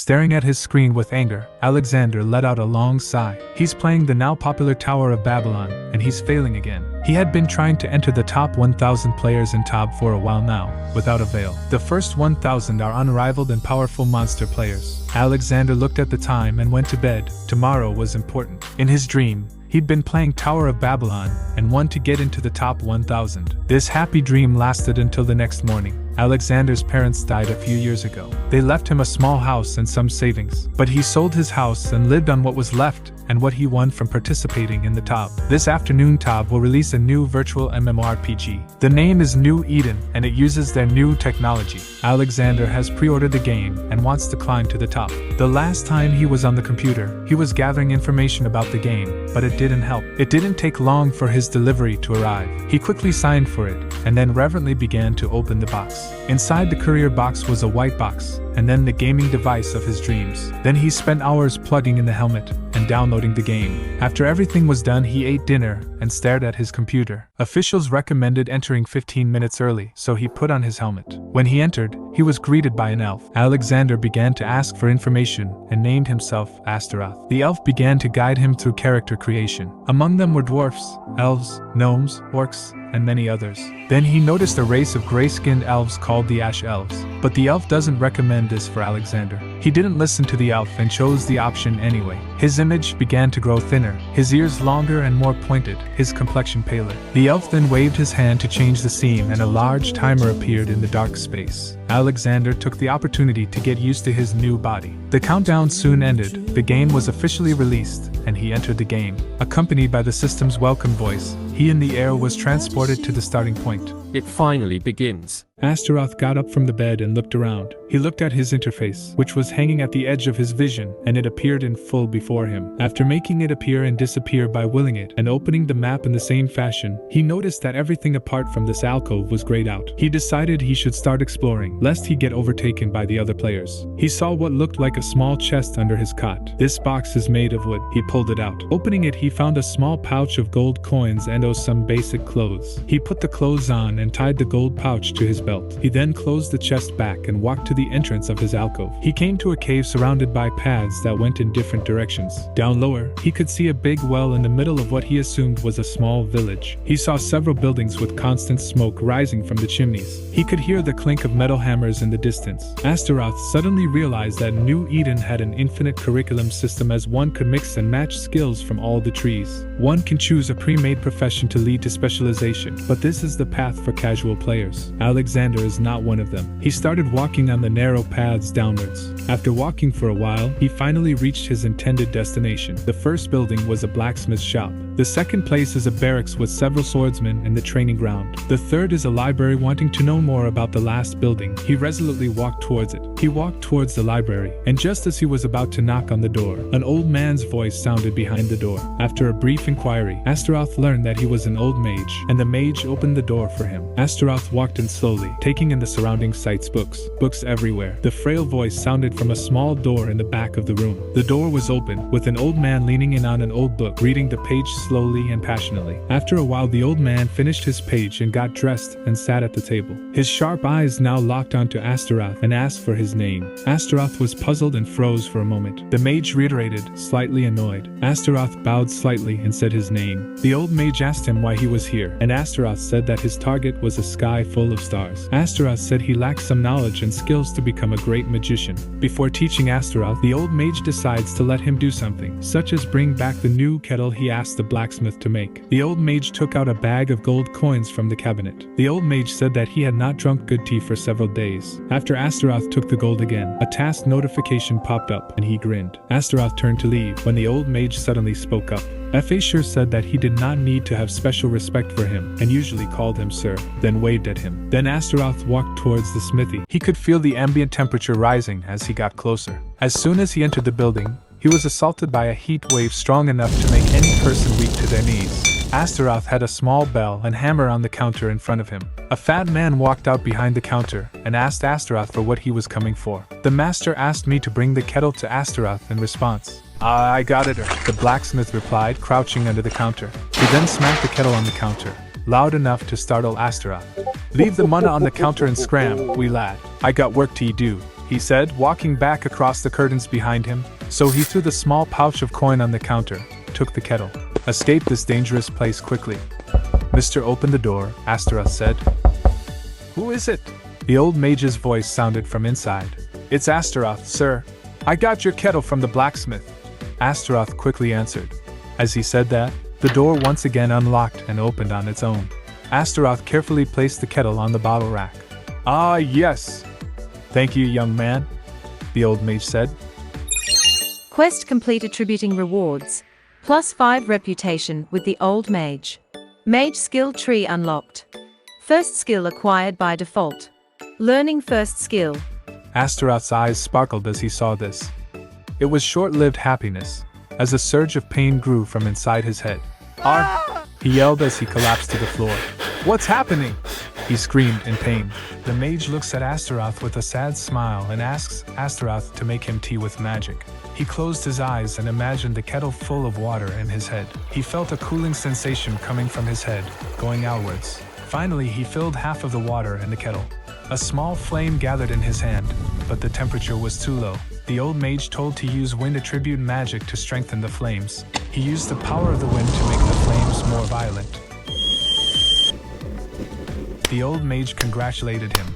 Staring at his screen with anger, Alexander let out a long sigh. He's playing the now popular Tower of Babylon, and he's failing again. He had been trying to enter the top 1,000 players in TOB for a while now, without avail. The first 1,000 are unrivaled and powerful monster players. Alexander looked at the time and went to bed. Tomorrow was important. In his dream, he'd been playing Tower of Babylon and won to get into the top 1,000. This happy dream lasted until the next morning. Alexander's parents died a few years ago. They left him a small house and some savings, but he sold his house and lived on what was left and what he won from participating in the TOB. This afternoon, TOB will release a new virtual MMORPG. The name is New Eden, and it uses their new technology. Alexander has pre-ordered the game and wants to climb to the top. The last time he was on the computer, he was gathering information about the game, but it didn't help. It didn't take long for his delivery to arrive. He quickly signed for it, and then reverently began to open the box. Inside the courier box was a white box, and then the gaming device of his dreams. Then he spent hours plugging in the helmet and downloading the game. After everything was done, he ate dinner and stared at his computer. Officials recommended entering 15 minutes early, so he put on his helmet. When he entered, he was greeted by an elf. Alexander began to ask for information and named himself Astaroth. The elf began to guide him through character creation. Among them were dwarfs, elves, gnomes, orcs, and many others. Then he noticed a race of gray-skinned elves called the Ash Elves. But the elf doesn't recommend this for Alexander. He didn't listen to the elf and chose the option anyway. His image began to grow thinner, his ears longer and more pointed, his complexion paler. The elf then waved his hand to change the scene and a large timer appeared in the dark space. Alexander took the opportunity to get used to his new body. The countdown soon ended, the game was officially released, and he entered the game. Accompanied by the system's welcome voice, he in the air was transported to the starting point. It finally begins. Astaroth got up from the bed and looked around. He looked at his interface, which was hanging at the edge of his vision, and it appeared in full before him. After making it appear and disappear by willing it and opening the map in the same fashion, he noticed that everything apart from this alcove was grayed out. He decided he should start exploring, lest he get overtaken by the other players. He saw what looked like a small chest under his cot. This box is made of wood. He pulled it out. Opening it, he found a small pouch of gold coins and some basic clothes. He put the clothes on and tied the gold pouch to his belt. He then closed the chest back and walked to the entrance of his alcove. He came to a cave surrounded by paths that went in different directions. Down lower, he could see a big well in the middle of what he assumed was a small village. He saw several buildings with constant smoke rising from the chimneys. He could hear the clink of metal hammers in the distance. Astaroth suddenly realized that New Eden had an infinite curriculum system, as one could mix and match skills from all the trees. One can choose a pre-made profession to lead to specialization, but this is the path for casual players. Alexander is not one of them. He started walking on the narrow paths downwards. After walking for a while, he finally reached his intended destination. The first building was a blacksmith shop. The second place is a barracks with several swordsmen and the training ground. The third is a library. Wanting to know more about the last building, he resolutely walked towards it. He walked towards the library, and just as he was about to knock on the door, an old man's voice sounded behind the door. After a brief inquiry, Astaroth learned that he was an old mage, and the mage opened the door for him. Astaroth walked in slowly, taking in the surrounding sights. Books everywhere. The frail voice sounded from a small door in the back of the room. The door was open, with an old man leaning in on an old book, reading the page slowly and passionately. After a while, the old man finished his page and got dressed and sat at the table. His sharp eyes now locked onto Astaroth and asked for his name. Astaroth was puzzled and froze for a moment. The mage reiterated, slightly annoyed. Astaroth bowed slightly and said his name. The old mage asked him why he was here, and Astaroth said that his target was a sky full of stars. Astaroth said he lacked some knowledge and skills to become a great magician. Before teaching Astaroth, the old mage decides to let him do something, such as bring back the new kettle he asked the blacksmith to make. The old mage took out a bag of gold coins from the cabinet. The old mage said that he had not drunk good tea for several days. After Astaroth took the gold again, a task notification popped up, and he grinned. Astaroth turned to leave when the old mage suddenly spoke up. F.A. sure said that he did not need to have special respect for him, and usually called him sir, then waved at him. Then Astaroth walked towards the smithy. He could feel the ambient temperature rising as he got closer. As soon as he entered the building, he was assaulted by a heat wave strong enough to make any person weak to their knees. Astaroth had a small bell and hammer on the counter in front of him. A fat man walked out behind the counter and asked Astaroth for what he was coming for. The master asked me to bring the kettle to Astaroth in response. I got it, the blacksmith replied, crouching under the counter. He then smacked the kettle on the counter, loud enough to startle Astaroth. Leave the money on the counter and scram, wee lad. I got work to do. he said, walking back across the curtains behind him. So he threw the small pouch of coin on the counter, took the kettle. Escape this dangerous place quickly. Mr. Open the door, Astaroth said. Who is it? The old mage's voice sounded from inside. It's Astaroth, sir. I got your kettle from the blacksmith. Astaroth quickly answered. As he said that, the door once again unlocked and opened on its own. Astaroth carefully placed the kettle on the bottle rack. Ah, yes. Thank you, young man, the old mage said. Quest complete. Attributing rewards. +5 reputation with the old mage. Mage skill tree unlocked. First skill acquired by default. Learning first skill. Astaroth's eyes sparkled as he saw this. It was short-lived happiness, as a surge of pain grew from inside his head. "Arg!" he yelled as he collapsed to the floor. "What's happening?" he screamed in pain. The mage looks at Astaroth with a sad smile and asks Astaroth to make him tea with magic. He closed his eyes and imagined the kettle full of water in his head. He felt a cooling sensation coming from his head, going outwards. Finally, he filled half of the water in the kettle. A small flame gathered in his hand, but the temperature was too low. The old mage told to use wind attribute magic to strengthen the flames. He used the power of the wind to make the flames more violent. The old mage congratulated him.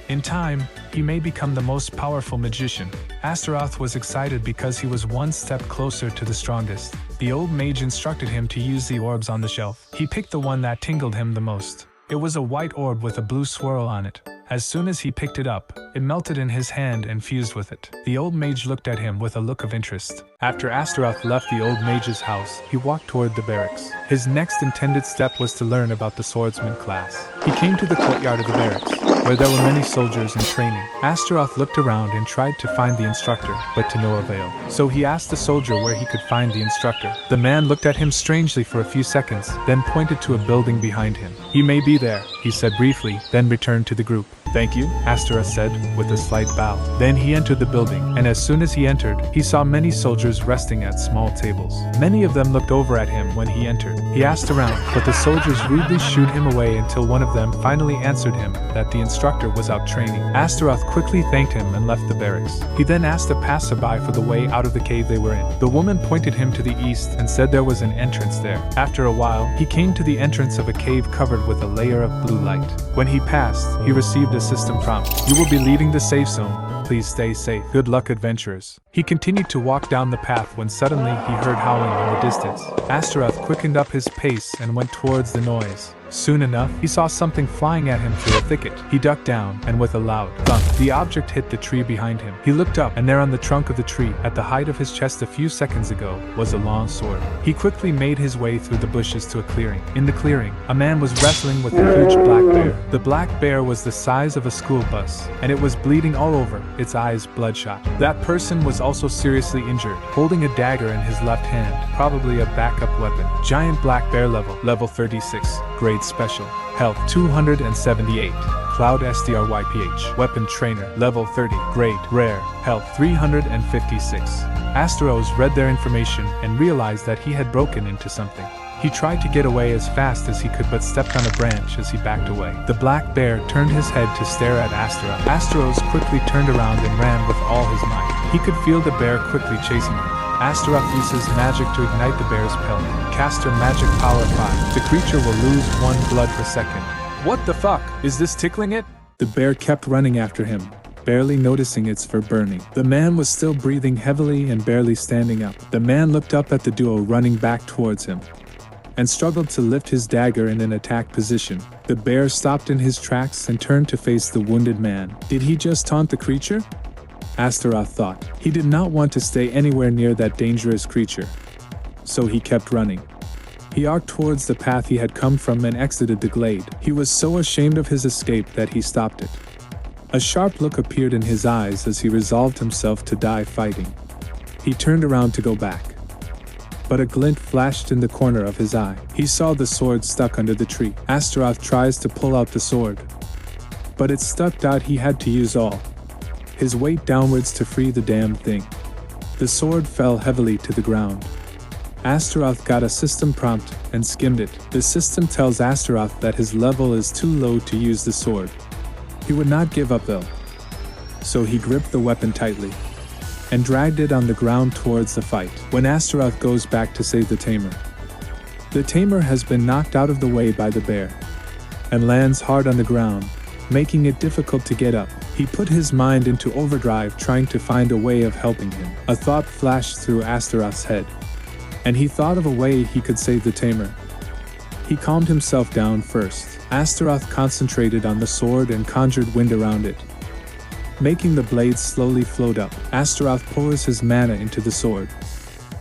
In time, he may become the most powerful magician. Astaroth was excited because he was one step closer to the strongest. The old mage instructed him to use the orbs on the shelf. He picked the one that tingled him the most. It was a white orb with a blue swirl on it. As soon as he picked it up, it melted in his hand and fused with it. The old mage looked at him with a look of interest. After Astaroth left the old mage's house, he walked toward the barracks. His next intended step was to learn about the swordsman class. He came to the courtyard of the barracks, where there were many soldiers in training. Astaroth looked around and tried to find the instructor, but to no avail. So he asked the soldier where he could find the instructor. The man looked at him strangely for a few seconds, then pointed to a building behind him. "He may be there," he said briefly, then returned to the group. "Thank you," Astaroth said, with a slight bow. Then he entered the building, and as soon as he entered, he saw many soldiers resting at small tables. Many of them looked over at him when he entered. He asked around, but the soldiers rudely shooed him away until one of them finally answered him that the instructor was out training. Astaroth quickly thanked him and left the barracks. He then asked a passerby for the way out of the cave they were in. The woman pointed him to the east and said there was an entrance there. After a while, he came to the entrance of a cave covered with a layer of blue light. When he passed, he received a system prompt. "You will be leaving the safe zone. Please stay safe. Good luck, adventurers." He continued to walk down the path when suddenly he heard howling in the distance. Astaroth quickened up his pace and went towards the noise. Soon enough, he saw something flying at him through a thicket. He ducked down, and with a loud thump, the object hit the tree behind him. He looked up, and there on the trunk of the tree, at the height of his chest a few seconds ago, was a long sword. He quickly made his way through the bushes to a clearing. In the clearing, a man was wrestling with a huge black bear. The black bear was the size of a school bus, and it was bleeding all over, its eyes bloodshot. That person was also seriously injured, holding a dagger in his left hand, probably a backup weapon. Giant black bear level 36. Grade special. Health 278. Cloud SDRYPH. Weapon trainer. Level 30. Grade rare. Health 356. Astaroth read their information and realized that he had broken into something. He tried to get away as fast as he could but stepped on a branch as he backed away. The black bear turned his head to stare at Astaroth. Astaroth quickly turned around and ran with all his might. He could feel the bear quickly chasing him. Astaroth uses magic to ignite the bear's pellet. Caster magic power 5. The creature will lose 1 blood per second. What the fuck? Is this tickling it? The bear kept running after him, barely noticing its fur burning. The man was still breathing heavily and barely standing up. The man looked up at the duo running back towards him and struggled to lift his dagger in an attack position. The bear stopped in his tracks and turned to face the wounded man. Did he just taunt the creature? Astaroth thought. He did not want to stay anywhere near that dangerous creature, so he kept running. He arced towards the path he had come from and exited the glade. He was so ashamed of his escape that he stopped it. A sharp look appeared in his eyes as he resolved himself to die fighting. He turned around to go back, but a glint flashed in the corner of his eye. He saw the sword stuck under the tree. Astaroth tries to pull out the sword, but it stuck out. He had to use all his weight downwards to free the damned thing. The sword fell heavily to the ground. Astaroth got a system prompt and skimmed it. The system tells Astaroth that his level is too low to use the sword. He would not give up though. so he gripped the weapon tightly and dragged it on the ground towards the fight. When Astaroth goes back to save the tamer has been knocked out of the way by the bear and lands hard on the ground, making it difficult to get up. He put his mind into overdrive, trying to find a way of helping him. A thought flashed through Astaroth's head, and he thought of a way he could save the tamer. He calmed himself down first. Astaroth concentrated on the sword and conjured wind around it, making the blade slowly float up. Astaroth pours his mana into the sword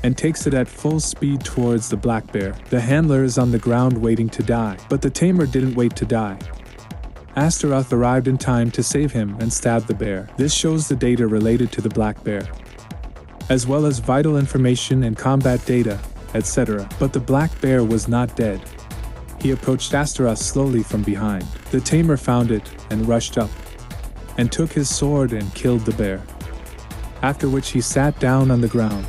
and takes it at full speed towards the black bear. The handler is on the ground waiting to die, but the tamer didn't wait to die. Astaroth arrived in time to save him and stabbed the bear. This shows the data related to the black bear, as well as vital information and combat data, etc. But the black bear was not dead. He approached Astaroth slowly from behind. The tamer found it and rushed up and took his sword and killed the bear, after which he sat down on the ground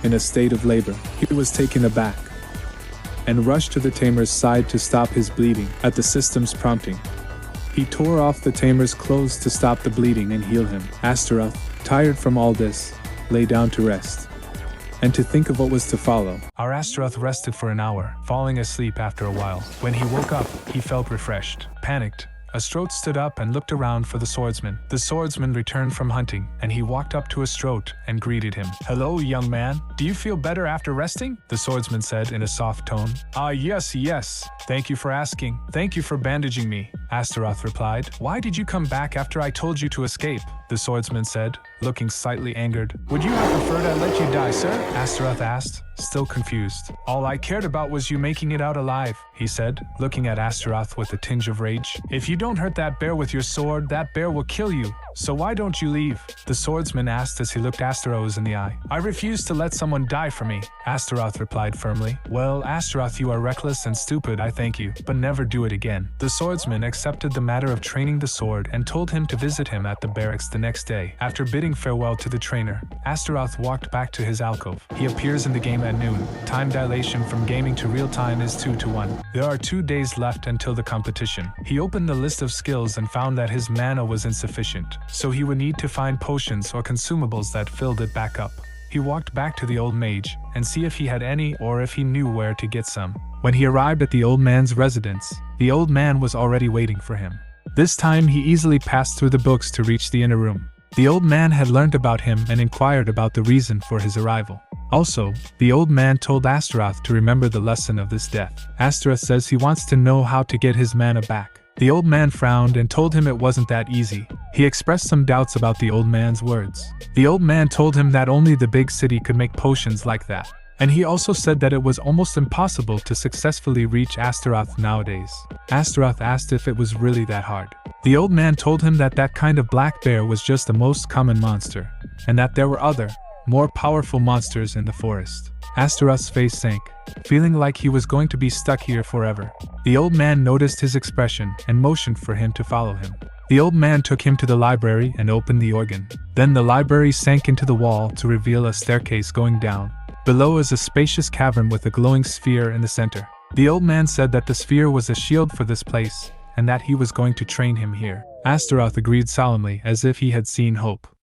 in a state of labor. He was taken aback and rushed to the tamer's side to stop his bleeding. At the system's prompting, he tore off the tamer's clothes to stop the bleeding and heal him. Astaroth, tired from all this, lay down to rest and to think of what was to follow. Our Astaroth rested for an hour, falling asleep after a while. When he woke up, he felt refreshed. Panicked, Astaroth stood up and looked around for the swordsman. The swordsman returned from hunting, and he walked up to Astaroth and greeted him. "Hello, young man. Do you feel better after resting?" the swordsman said in a soft tone. Yes. Thank you for asking. Thank you for bandaging me," Astaroth replied. "Why did you come back after I told you to escape?" the swordsman said, looking slightly angered. "Would you have preferred I let you die, sir?" Astaroth asked, still confused. "All I cared about was you making it out alive," he said, looking at Astaroth with a tinge of rage. "If you don't hurt that bear with your sword, that bear will kill you. So why don't you leave?" the swordsman asked as he looked Astaroth in the eye. "I refuse to let someone die for me," Astaroth replied firmly. "Well, Astaroth, you are reckless and stupid, I thank you, but never do it again." The swordsman accepted the matter of training the sword and told him to visit him at the barracks the next day. After bidding farewell to the trainer, Astaroth walked back to his alcove. He appears in the game at noon. Time dilation from gaming to real time is 2:1. There are 2 days left until the competition. He opened the list of skills and found that his mana was insufficient, so he would need to find potions or consumables that filled it back up. He walked back to the old mage and see if he had any or if he knew where to get some. When he arrived at the old man's residence, the old man was already waiting for him. This time he easily passed through the books to reach the inner room. The old man had learned about him and inquired about the reason for his arrival. Also, the old man told Astaroth to remember the lesson of this death. Astaroth says he wants to know how to get his mana back. The old man frowned and told him it wasn't that easy. He expressed some doubts about the old man's words. The old man told him that only the big city could make potions like that, and he also said that it was almost impossible to successfully reach Astaroth nowadays. Astaroth asked if it was really that hard. The old man told him that that kind of black bear was just the most common monster, and that there were other, more powerful monsters in the forest. Astaroth's face sank, feeling like he was going to be stuck here forever. The old man noticed his expression and motioned for him to follow him. The old man took him to the library and opened the organ. Then the library sank into the wall to reveal a staircase going down. Below is a spacious cavern with a glowing sphere in the center. The old man said that the sphere was a shield for this place, and that he was going to train him here. Astaroth agreed solemnly as if he had seen hope.